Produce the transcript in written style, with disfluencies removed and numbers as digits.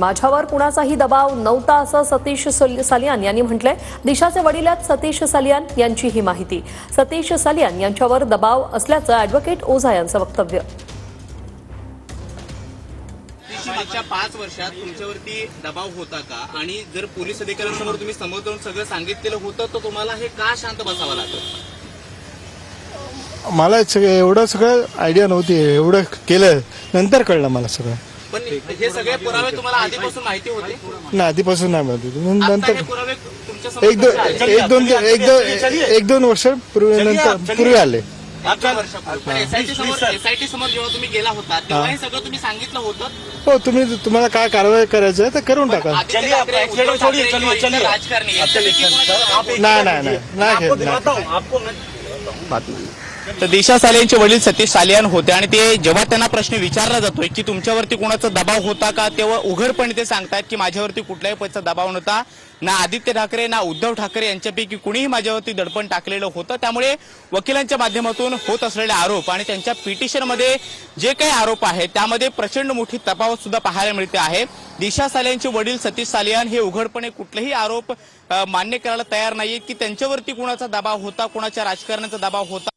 माझ्यावर कुणाचाही दबाव नव्हता असं सतीश सालियान यांनी म्हटलंय। दिशाचे वडील आहेत सतीश सालियान यांची ही माहिती। सतीश सालियान यांच्यावर दबाव असल्याचं ॲडव्होकेट ओझा यांचं वक्तव्य। मागच्या 5 वर्षात तुमच्यावरती दबाव होता का? आणि जर पोलीस अधिकाऱ्यांसमोर तुम्ही समोर जाऊन सगळं सांगितलेलं होतं तर तुम्हाला हे का शांत बसावं लागलं? मला एवढं सगळं आयडिया नव्हती, एवढं केलं नंतर कळलं मला सगळं। पण हे सगळे पुरावे तुम्हाला आधीपासून माहिती होते? नाही, आधीपासून नाही माहिती, नंतर एक दोन वर्ष पूर्वी आले। एसआयटी समोर जेव्हा तुम्ही गेला होता तेव्हा हे सगळं तुम्ही सांगितलं होतं? हो, तुम्हाला काय कारवाई करायचं आहे तर करून टाका। नाही। तर दिशा सालियानचे वडील सतीश सालियान होते आणि ते जेव्हा त्यांना प्रश्न विचारला जातोय की तुमच्यावरती कोणाचा दबाव होता का, तेव्हा उघडपणे ते सांगतात की माझ्यावरती कुठल्याही पक्षाचा दबाव नव्हता। ना आदित्य ठाकरे ना उद्धव ठाकरे यांच्यापैकी कुणीही माझ्यावरती दडपण टाकलेलं होतं। त्यामुळे वकिलांच्या माध्यमातून होत असलेले आरोप आणि त्यांच्या पिटिशनमध्ये जे काही आरोप आहेत त्यामध्ये प्रचंड मोठी तफावत सुद्धा पाहायला मिळते आहे। दिशा सालियानचे वडील सतीश सालियान हे उघडपणे कुठलेही आरोप मान्य करायला तयार नाहीये की त्यांच्यावरती कुणाचा दबाव होता, कुणाच्या राजकारणाचा दबाव होता।